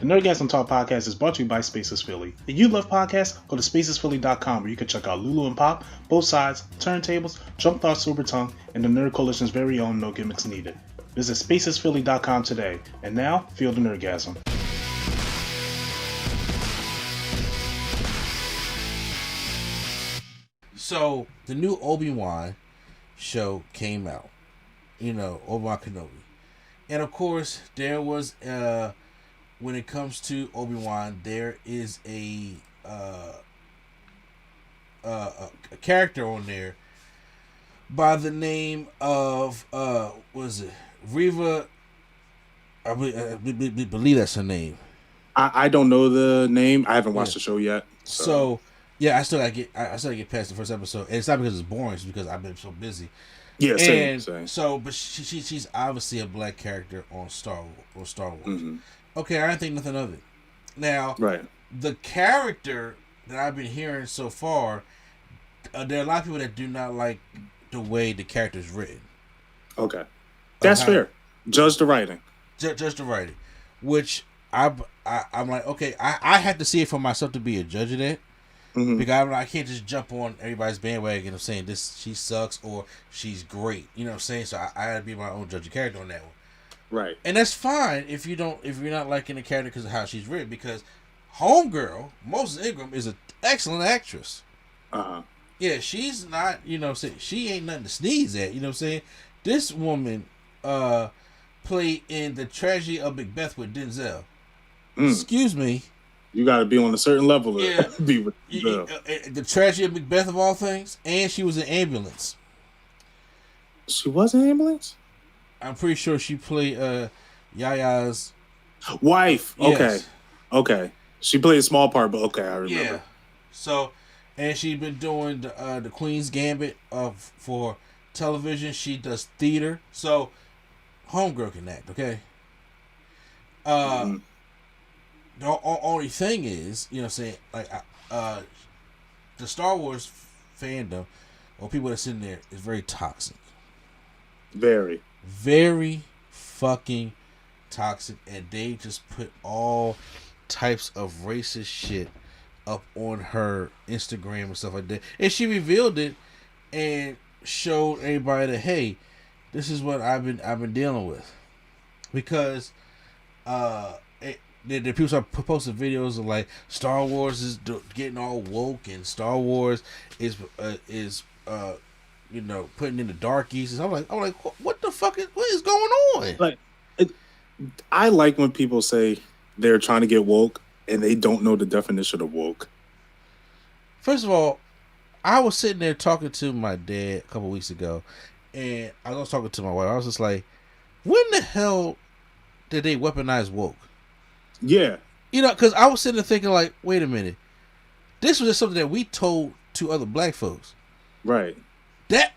The Nerdgasm Talk podcast is brought to you by Spaces Philly. If you love podcasts, go to spacesphilly.com where you can check out Lulu and Pop, Both Sides, Turntables, Jump Thought Super Tongue, and the Nerd Coalition's very own No Gimmicks Needed. Visit spacesphilly.com today. And now, feel the Nerdgasm. So, the new Obi-Wan show came out. Obi-Wan Kenobi. And of course, there was, when it comes to Obi-Wan, there is a character on there by the name of, Reva, I believe that's her name. I don't know the name. I haven't watched the show yet. So yeah, I still gotta get past the first episode. And it's not because it's boring, it's because I've been so busy. Yeah, same. So, but she's obviously a black character on Star Wars. Mm-hmm. Okay, I didn't think nothing of it. Now, right. The character that I've been hearing so far, there are a lot of people that do not like the way the character is written. Okay, that's fair. Judge the writing. Judge the writing, which I'm like, okay, I have to see it for myself to be a judge of that. Mm-hmm. Because I can't just jump on everybody's bandwagon of saying she sucks or she's great. You know what I'm saying? So I gotta be my own judge of character on that one. Right. And that's fine if you're not liking the character because of how she's written. Because Homegirl, Moses Ingram, is an excellent actress. Yeah, she's not, she ain't nothing to sneeze at. You know what I'm saying? This woman played in The Tragedy of Macbeth with Denzel. Excuse me. You got to be on a certain level to be with The Tragedy of Macbeth of all things, and she was in Ambulance. She was in Ambulance? I'm pretty sure she played Yaya's wife. Yes. Okay. She played a small part, but okay, I remember. Yeah. So, and she's been doing the Queen's Gambit for television. She does theater. So, Homegirl can act, okay? The only thing is, like, the Star Wars fandom, or people that sitting there, is very toxic. Very. Very fucking toxic, and they just put all types of racist shit up on her Instagram and stuff like that. And she revealed it and showed everybody that, hey, this is what I've been dealing with. Because the people start posting videos of like Star Wars is getting all woke and Star Wars is putting in the darkies. And I'm like, what the fuck what is going on? Like, I like when people say they're trying to get woke and they don't know the definition of woke. First of all, I was sitting there talking to my dad a couple weeks ago, and I was talking to my wife. I was just like, when the hell did they weaponize woke? Yeah. Because I was sitting there thinking, like, wait a minute. This was just something that we told to other black folks. Right.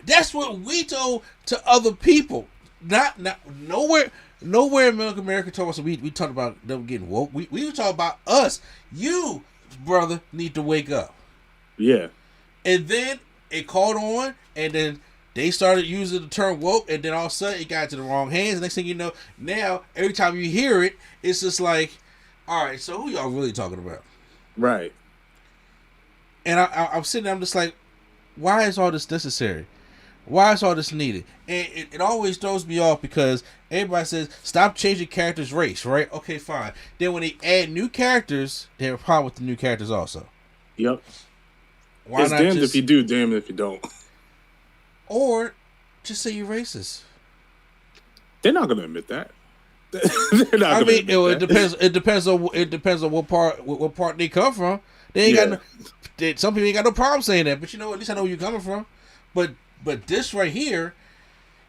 That's what we told to other people. Not nowhere in America told us we talked about them getting woke. We were talking about us. You, brother, need to wake up. Yeah. And then it caught on, and then they started using the term woke, and then all of a sudden it got into the wrong hands. Next thing you know, now every time you hear it, it's just like, all right, so who y'all really talking about? Right. And I'm sitting there, I'm just like, why is all this necessary? Why is all this needed? And it always throws me off because everybody says, stop changing characters' race, right? Okay, fine. Then when they add new characters, they have a problem with the new characters also. Yep. Why it's not damned if you do, damned if you don't. Or just say you're racist. They're not going to admit that. It depends on what part they come from. They ain't got some people ain't got no problem saying that. But at least I know where you're coming from. But this right here,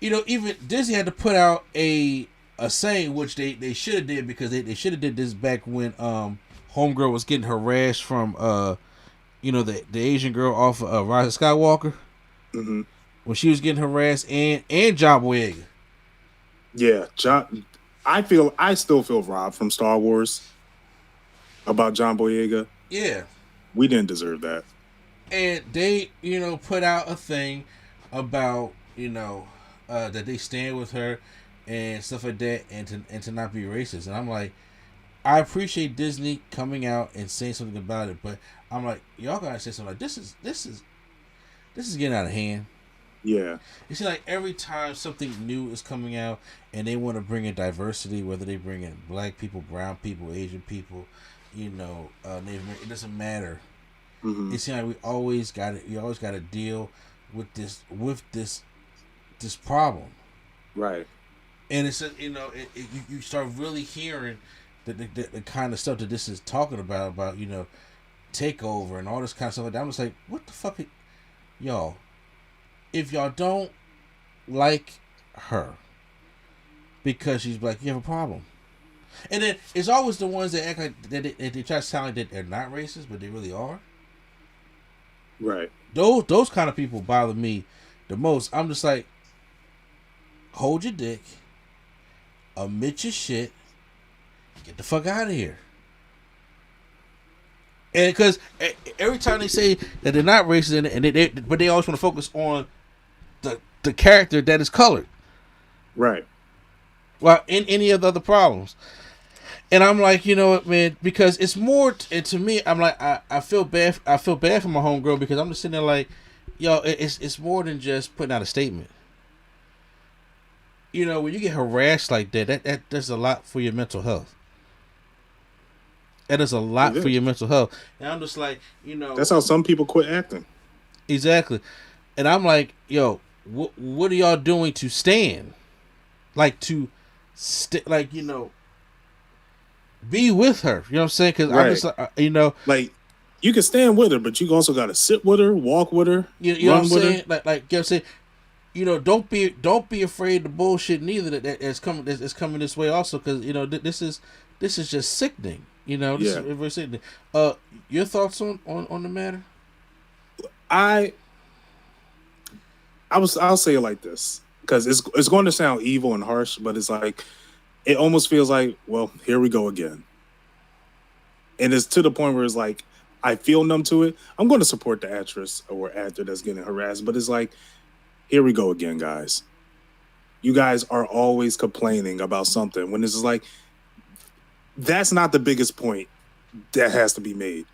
even Disney had to put out a saying, which they should have did, because they should have did this back when Homegirl was getting harassed from the Asian girl off of Rise of Skywalker. Mm-hmm. When she was getting harassed, and John Boyega. Yeah, John. I still feel robbed from Star Wars about John Boyega. Yeah. We didn't deserve that. And they, put out a thing about, that they stand with her and stuff like that, and to not be racist. And I'm like, I appreciate Disney coming out and saying something about it, but I'm like, y'all gotta say something like this is getting out of hand. Yeah. You see, like every time something new is coming out and they want to bring in diversity, whether they bring in black people, brown people, Asian people, Native American, it doesn't matter. Mm-hmm. It seems like we always got to deal with this problem, right? And it's you start really hearing the kind of stuff that this is talking about takeover and all this kind of stuff like that. I'm just like, what the fuck, y'all? If y'all don't like her because she's black, you have a problem. And then it's always the ones that act like they try to sound like that they're not racist, but they really are. Right. Those kind of people bother me the most. I'm just like, hold your dick, admit your shit, get the fuck out of here. And because every time they say that they're not racist, but they always want to focus on the character that is colored, right? Well, in any of the other problems, and I'm like, you know what, man? Because it's more to me. I'm like, I feel bad. I feel bad for my homegirl because I'm just sitting there like, yo, it's more than just putting out a statement. When you get harassed like that does a lot for your mental health. That is a lot for your mental health. And I'm just like, that's how some people quit acting. Exactly. And I'm like, yo, what are y'all doing to stand? Like be with her. You know what I'm saying? Because right. I'm just like you can stand with her, but you also got to sit with her, walk with her, you know what I'm saying? Like you know what I'm saying? Don't be afraid of bullshit neither that's coming this way also, because this is just sickening. This is very sickening. Your thoughts on the matter? I'll say it like this, because it's going to sound evil and harsh, but it's like it almost feels like, well, here we go again. And it's to the point where it's like I feel numb to it. I'm going to support the actress or actor that's getting harassed, but it's like, here we go again, guys. You guys are always complaining about something when this is like, that's not the biggest point that has to be made.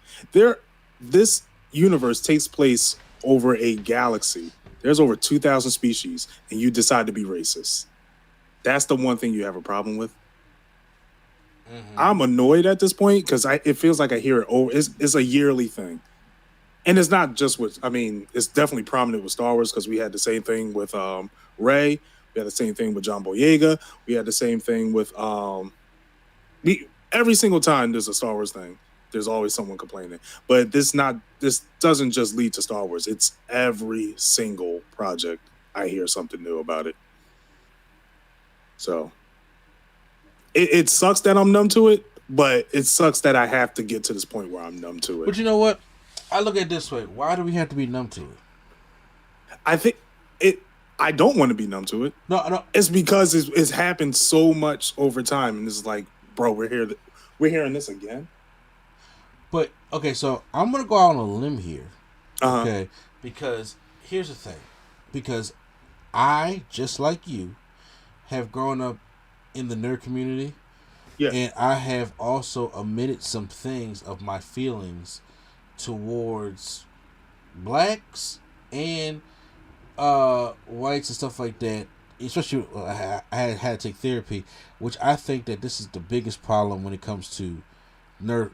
This universe takes place over a galaxy. There's over 2,000 species, and you decide to be racist. That's the one thing you have a problem with. Mm-hmm. I'm annoyed at this point because it feels like I hear it over. It's a yearly thing. And it's not just it's definitely prominent with Star Wars, because we had the same thing with Rey. We had the same thing with John Boyega. We had the same thing with every single time there's a Star Wars thing, there's always someone complaining. But this doesn't just lead to Star Wars. It's every single project I hear something new about it. So it sucks that I'm numb to it, but it sucks that I have to get to this point where I'm numb to it. But you know what? I look at it this way. Why do we have to be numb to it? I think I don't want to be numb to it. No. It's because it's happened so much over time, and it's like, bro, we're hearing this again. But okay, so I'm gonna go out on a limb here. Uh-huh. Okay, because here's the thing. Because I, just like you, have grown up in the nerd community. Yeah. And I have also omitted some things of my feelings towards blacks and whites and stuff like that. Especially, I had to take therapy, which I think that this is the biggest problem when it comes to nerd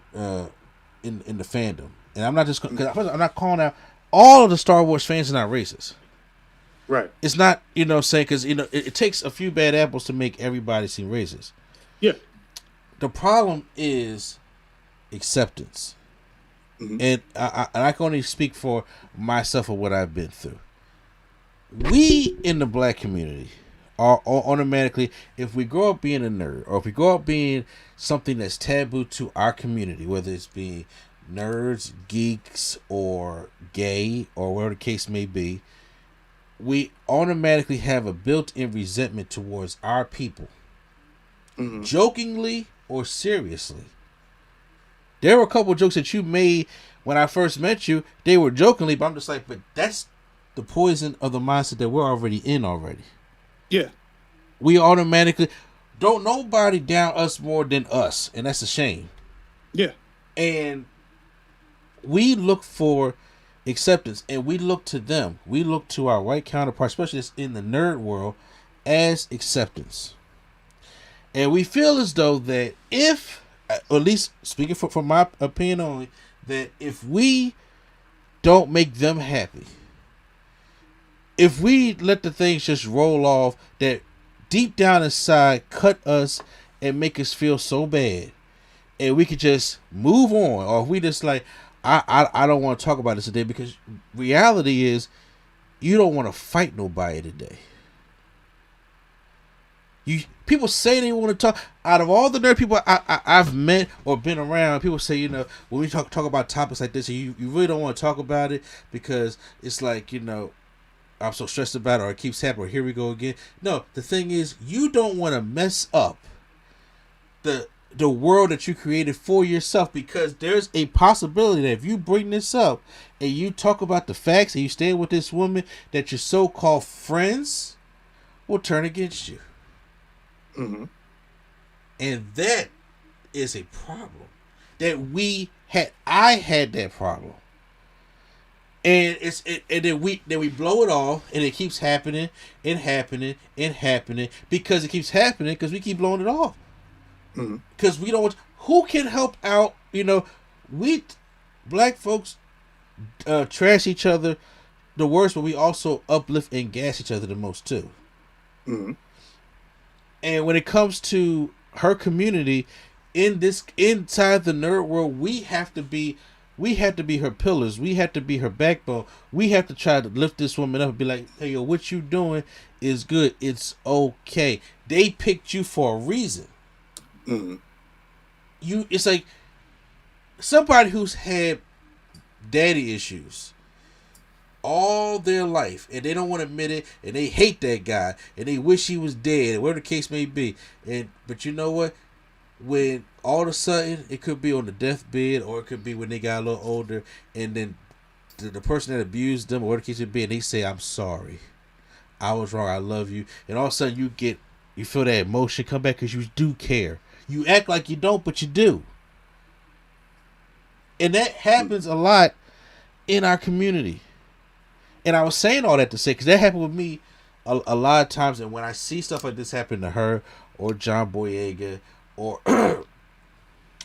in the fandom. And I'm not just because I'm not calling out all of the Star Wars fans are not racist. Right. It's not, saying, because it takes a few bad apples to make everybody seem racist. Yeah. The problem is acceptance. Mm-hmm. And I can only speak for myself or what I've been through. We in the black community are automatically, if we grow up being a nerd, or if we grow up being something that's taboo to our community, whether it's being nerds, geeks, or gay, or whatever the case may be, we automatically have a built-in resentment towards our people. Mm-hmm. Jokingly or seriously. There were a couple of jokes that you made when I first met you. They were jokingly, but I'm just like, but that's the poison of the mindset that we're already in already. Yeah. We automatically, don't nobody down us more than us, and that's a shame. Yeah. And we look for acceptance, and we look to them. We look to our white counterparts, especially in the nerd world, as acceptance. And we feel as though that if, at least speaking from my opinion only, that if we don't make them happy, if we let the things just roll off that deep down inside cut us and make us feel so bad, and we could just move on, or if we just like, I don't want to talk about this today, because reality is you don't want to fight nobody today. People say they want to talk. Out of all the nerd people I've met or been around, people say, you know, when we talk about topics like this, you really don't want to talk about it because it's like, you know, I'm so stressed about it, or it keeps happening, or here we go again. No, the thing is, you don't want to mess up the world that you created for yourself, because there's a possibility that if you bring this up and you talk about the facts and you stay with this woman, that your so-called friends will turn against you. Mm-hmm. And that is a problem that I had that problem. And then we blow it off, and it keeps happening and happening and happening, because it keeps happening because we keep blowing it off. Because we don't. Who can help out? You know, we black folks trash each other the worst, but we also uplift and gas each other the most too. Mm-hmm. And when it comes to her community inside the nerd world, we have to be her pillars. We have to be her backbone. We have to try to lift this woman up and be like, hey, yo, what you doing is good. It's okay. They picked you for a reason. Mm-hmm. It's like somebody who's had daddy issues all their life, and they don't want to admit it, and they hate that guy, and they wish he was dead, whatever the case may be. But you know what? When all of a sudden, it could be on the deathbed, or it could be when they got a little older, and then the person that abused them, or whatever the case may be, and they say, I'm sorry, I was wrong, I love you, and all of a sudden you feel that emotion come back because you do care. You act like you don't, but you do. And that happens a lot in our community. And I was saying all that to say, because that happened with me a lot of times. And when I see stuff like this happen to her, or John Boyega, or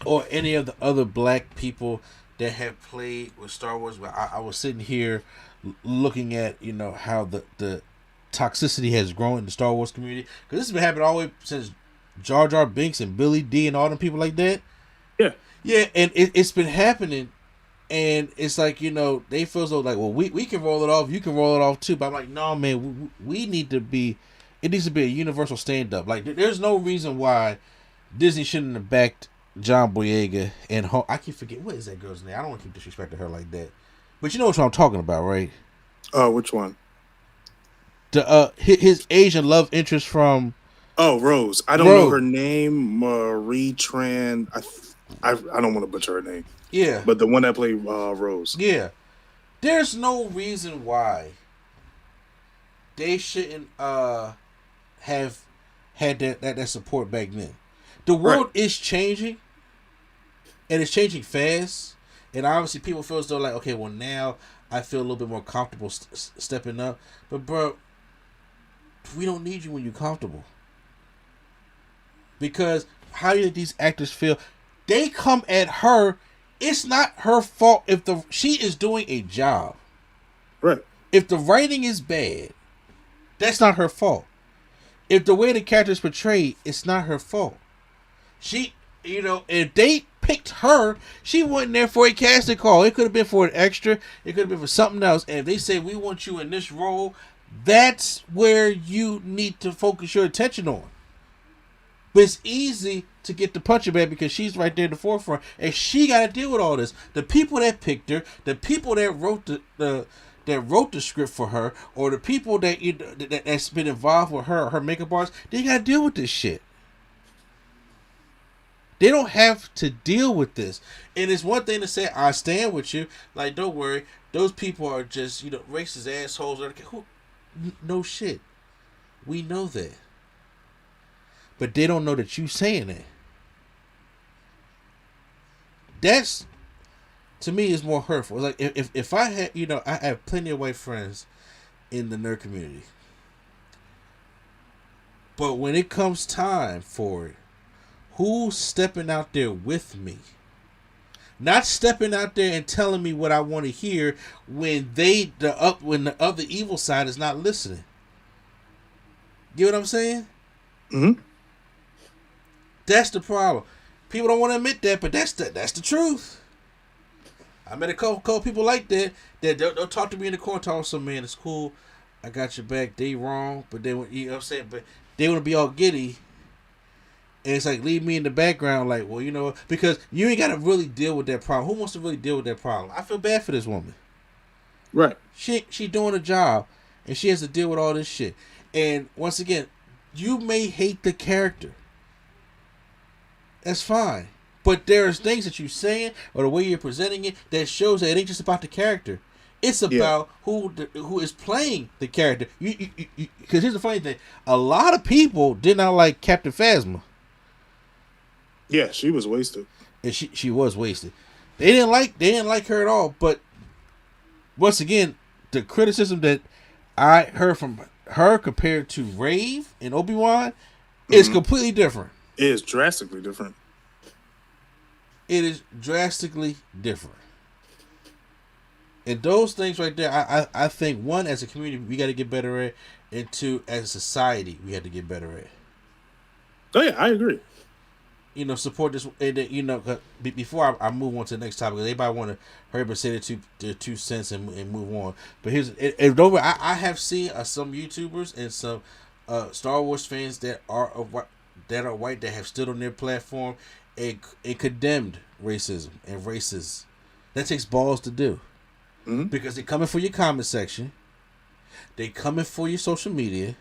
or any of the other black people that have played with Star Wars, I was sitting here looking at, you know, how the toxicity has grown in the Star Wars community. Because this has been happening all the way since Jar Jar Binks and Billy D and all them people like that. Yeah. Yeah, and it's been happening, and it's like, you know, they feel so like, well, we can roll it off, you can roll it off too, but I'm like, no, man, we need to be, it needs to be a universal stand-up. Like, there's no reason why Disney shouldn't have backed John Boyega and I keep forgetting, what is that girl's name? I don't want to keep disrespecting her like that. But you know what I'm talking about, right? Which one? His Asian love interest from... Oh, Rose. I don't know her name. Marie Tran. I don't want to butcher her name. Yeah. But the one that played Rose. Yeah. There's no reason why they shouldn't have had that support back then. The world is changing, and it's changing fast. And obviously people feel as though like, okay, well, now I feel a little bit more comfortable stepping up. But, bro, we don't need you when you're comfortable. Because how do these actors feel? They come at her. It's not her fault if she is doing a job. Right. If the writing is bad, that's not her fault. If the way the character is portrayed, it's not her fault. She, you know, if they picked her, she wasn't there for a casting call. It could have been for an extra. It could have been for something else. And if they say, we want you in this role, that's where you need to focus your attention on. But it's easy to get the punching bag because she's right there in the forefront, and she got to deal with all this. The people that picked her, the people that wrote the script for her, or the people that's been involved with her makeup artist, they got to deal with this shit. They don't have to deal with this. And it's one thing to say, I stand with you. Like, don't worry, those people are just, you know, racist assholes. No shit. We know that. but they don't know that you saying that. That's, to me, is more hurtful. It's like if I had, I have plenty of white friends in the nerd community, but when it comes time for it, who's stepping out there with me? Not stepping out there and telling me what I want to hear when the other evil side is not listening. You know what I'm saying? Mm-hmm. That's the problem. People don't want to admit that, but that's the truth. I met a couple people like that they'll talk to me in the corner, talk some man, it's cool, I got your back, they wrong, but they, you know what I'm saying, but they want to be all giddy. And it's like, leave me in the background, like, well, because you ain't got to really deal with that problem. Who wants to really deal with that problem? I feel bad for this woman. Right. She doing a job, and she has to deal with all this shit. And once again, you may hate the character. That's fine. But there's things that you're saying or the way you're presenting it that shows that it ain't just about the character. It's about who is playing the character. Because here's the funny thing. A lot of people did not like Captain Phasma. Yeah, she was wasted. And she was wasted. They didn't like her at all. But once again, the criticism that I heard from her compared to Rave and Obi-Wan is completely different. It is drastically different. It is drastically different. And those things right there, I think, one, as a community, we got to get better at, and two, as a society, we have to get better at. Oh, yeah, I agree. Support this. And, before I move on to the next topic, everybody want to hurry up and say their 2 cents and move on. But I have seen some YouTubers and some Star Wars fans that are white that have stood on their platform and condemned racism and racists. That takes balls to do. Mm-hmm. Because they're coming for your comment section. They coming for your social media.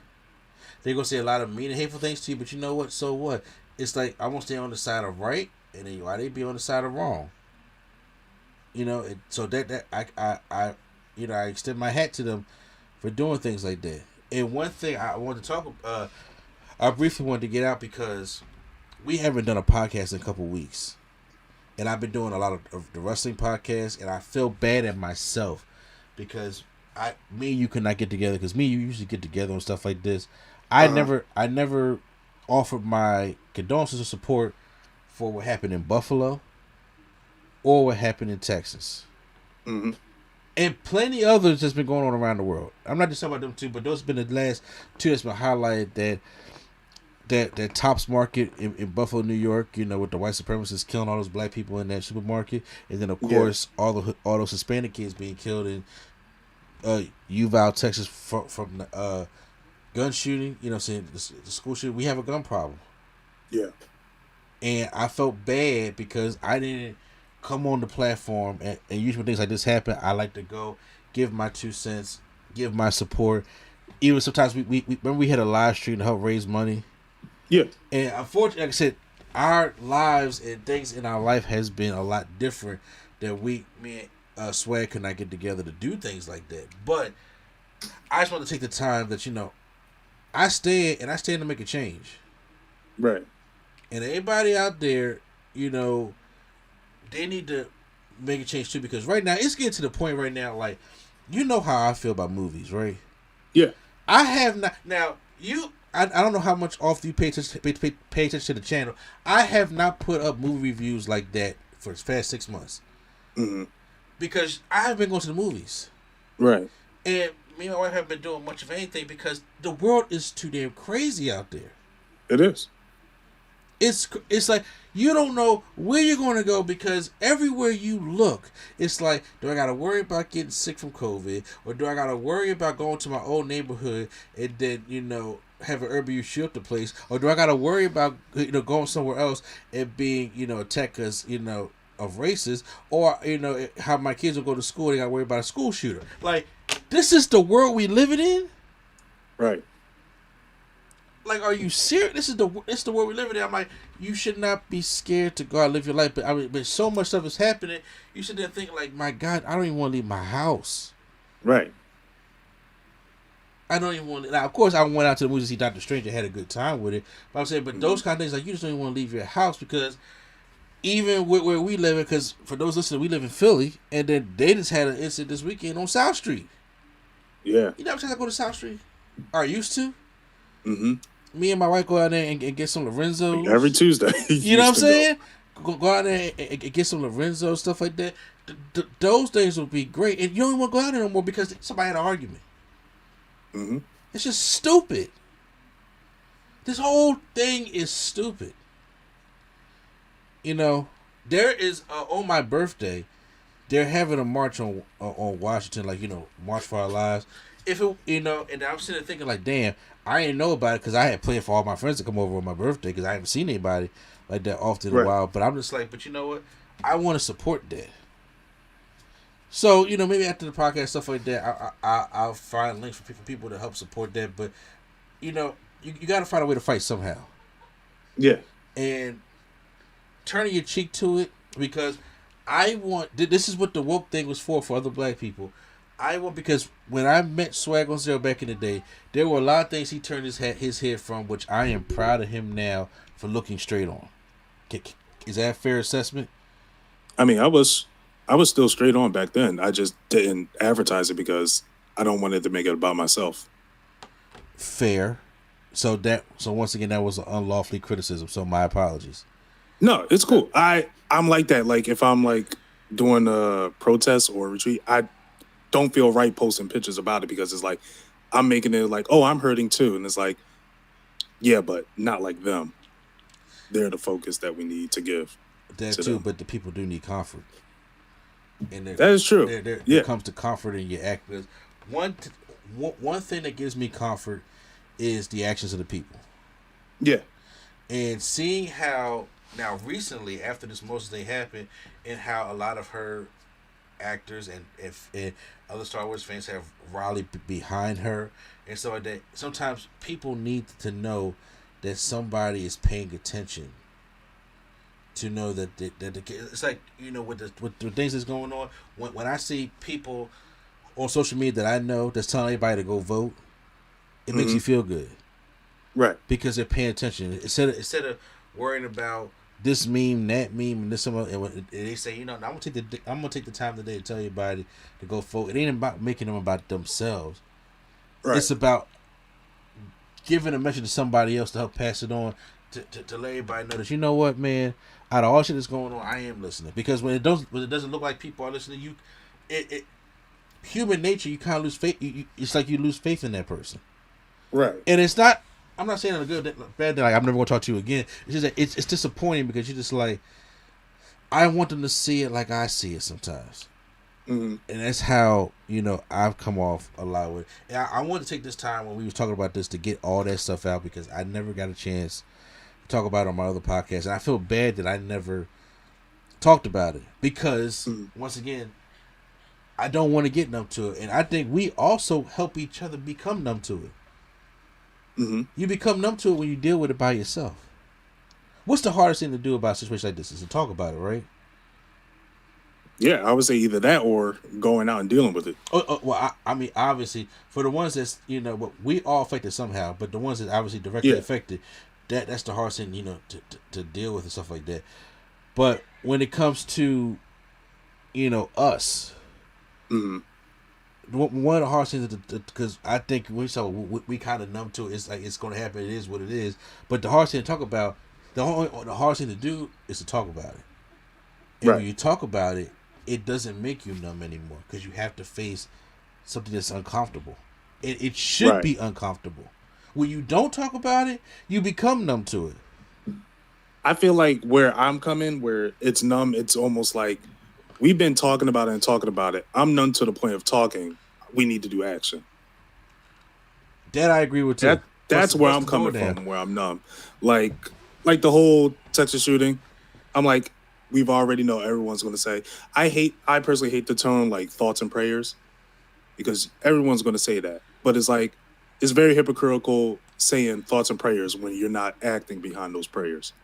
They're going to say a lot of mean and hateful things to you, but you know what? So what? It's like, I won't stay on the side of right, and then why they be on the side of wrong? So that I extend my hat to them for doing things like that. And one thing I wanted to talk, I briefly wanted to get out because we haven't done a podcast in a couple weeks. And I've been doing a lot of the wrestling podcasts, and I feel bad at myself because me and you could not get together, because me and you usually get together on stuff like this. I never offered my condolences or support for what happened in Buffalo or what happened in Texas. Mm-hmm. And plenty others that's been going on around the world. I'm not just talking about them two, but those have been the last two that's been highlighted, that Tops Market in Buffalo, New York, with the white supremacists killing all those black people in that supermarket. And then, of course, all those Hispanic kids being killed in Uvalde, Texas from the gun shooting, saying the school shooting. We have a gun problem. Yeah. And I felt bad because I didn't come on the platform, and usually when things like this happen, I like to go give my 2 cents, give my support. Even sometimes we remember we had a live stream to help raise money. Yeah. And unfortunately, like I said, our lives and things in our life has been a lot different that me and Swag could not get together to do things like that. But I just want to take the time that, I stand to make a change. Right. And anybody out there, they need to make a change too, because right now, it's getting to the point right now, like, how I feel about movies, right? Yeah. I have not, now, I don't know how much often you pay attention to the channel. I have not put up movie reviews like that for the past 6 months. Mm-hmm. Because I have been going to the movies. Right. And me and my wife haven't been doing much of anything because the world is too damn crazy out there. It is. It's like you don't know where you're going to go, because everywhere you look, it's like, do I got to worry about getting sick from COVID, or do I got to worry about going to my old neighborhood and then have an urban youth shelter place, or do I got to worry about going somewhere else and being attacked because of races, or how my kids will go to school, they got to worry about a school shooter. Like, this is the world we living in. Right. Like, are you serious? This is the world we live in. I'm like, you should not be scared to go out and live your life. But so much stuff is happening. You should then think, like, my God, I don't even want to leave my house. Right. I don't even want to. Now, of course, I went out to the movies to see Doctor Strange and had a good time with it. But I'm saying, but those kind of things, like, you just don't even want to leave your house because even with where we live, because for those listening, we live in Philly, and then they just had an incident this weekend on South Street. Yeah. You know how much I go to South Street? Or used to? Mm-hmm. Me and my wife go out there and get some Lorenzo's. Every Tuesday. You know what I'm saying? Go out there and get some Lorenzo, stuff like that. Those things would be great. And you don't even want to go out there no more because somebody had an argument. Mm-hmm. It's just stupid. This whole thing is stupid. You know, there is, on my birthday, they're having a march on Washington, like, you know, March for Our Lives. If it, you know, and I'm sitting there thinking, like, damn, I didn't know about it because I had planned for all my friends to come over on my birthday because I haven't seen anybody like that often in a while. But I'm just like, but you know what? I want to support that. So, you know, maybe after the podcast, stuff like that, I'll find links for people to help support that. But, you know, you got to find a way to fight somehow. Yeah. And turning your cheek to it, because I want, this is what the woke thing was for other black people. I want, because when I met Swag on Zero back in the day, there were a lot of things he turned his head from, which I am proud of him now for looking straight on. Is that a fair assessment? I mean, I was still straight on back then. I just didn't advertise it because I don't want it to make it about myself. Fair. So once again, that was an unlawfully criticism. So my apologies. No, it's cool. I'm like that. Like if I'm like doing a protest or a retreat, I don't feel right posting pictures about it because it's like I'm making it like, oh, I'm hurting too, and it's like, yeah, but not like them. They're the focus that we need to give. That to too, them. but the people do need comfort. And that is true. There comes to comfort in your act. Because one thing that gives me comfort is the actions of the people. Yeah. And seeing how now recently after this most thing happened, and how a lot of her actors and other Star Wars fans have rallied behind her and stuff like that. Sometimes people need to know that somebody is paying attention. To know that it's like, you know, with the things that's going on. When I see people on social media that I know that's telling everybody to go vote, it makes you feel good, right? Because they're paying attention instead of worrying about this meme, that meme, and this and they say, you know, I'm gonna take the time today to tell everybody to go vote. It ain't about making them about themselves. Right. It's about giving a message to somebody else to help pass it on to let everybody know that, you know what, man. Out of all shit that's going on, I am listening. Because when it doesn't look like people are listening, human nature, you kind of lose faith. It's like you lose faith in that person, right? And it's not. I'm not saying it's a bad thing. Like, I'm never gonna talk to you again. It's just that it's disappointing because you're just like, I want them to see it like I see it sometimes, and that's how, you know, I've come off a lot with. And I wanted to take this time when we was talking about this to get all that stuff out because I never got a chance. Talk about it on my other podcast, and I feel bad that I never talked about it because once again, I don't want to get numb to it, and I think we also help each other become numb to it. You become numb to it when you deal with it by yourself. What's the hardest thing to do about a situation like this is to talk about it, right? Yeah, I would say either that or going out and dealing with it. Well, I mean, obviously, for the ones that's, you know, but we all affected somehow, but the ones that obviously directly affected. That's the hardest thing, you know, to deal with and stuff like that. But when it comes to, you know, us, one of the hardest things, because I think we kind of numb to it. It's like it's going to happen. It is what it is. But the hardest thing to talk about, the hardest thing to do is to talk about it. And when you talk about it, it doesn't make you numb anymore because you have to face something that's uncomfortable. It should be uncomfortable. When you don't talk about it, you become numb to it. I feel like where I'm coming, where it's numb, it's almost like we've been talking about it. I'm numb to the point of talking. We need to do action. That I agree with too. That's where I'm coming from, where I'm numb. Like the whole Texas shooting, I'm like, we've already know everyone's going to say, I personally hate the term like thoughts and prayers because everyone's going to say that. But it's like, it's very hypocritical saying thoughts and prayers when you're not acting behind those prayers.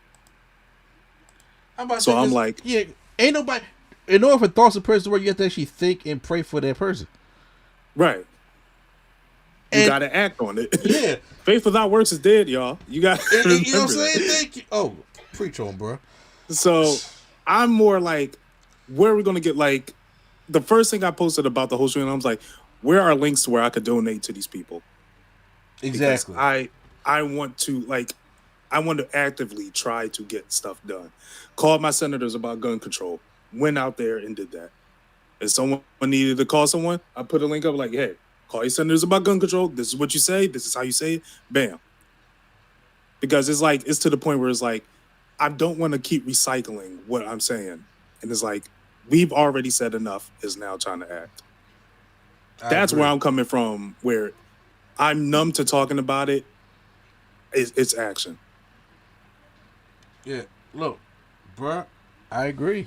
I'm like, yeah, ain't nobody. In order for thoughts and prayers to work, you have to actually think and pray for that person. Right. You got to act on it. Yeah. Faith without works is dead, y'all. You got to remember you know what I'm saying? that. Thank you. Oh, preach on, bro. So I'm more like, where are we going to get, like, the first thing I posted about the whole stream, I was like, where are links to where I could donate to these people? Exactly. Because I want to actively try to get stuff done. Called my senators about gun control. Went out there and did that. If someone needed to call someone, I put a link up like, hey, call your senators about gun control. This is what you say. This is how you say it. Bam. Because it's to the point where it's like, I don't want to keep recycling what I'm saying. And it's like, we've already said enough, is now trying to act. That's where I'm coming from, where I'm numb to talking about it. It's action. Yeah. Look, bruh, I agree.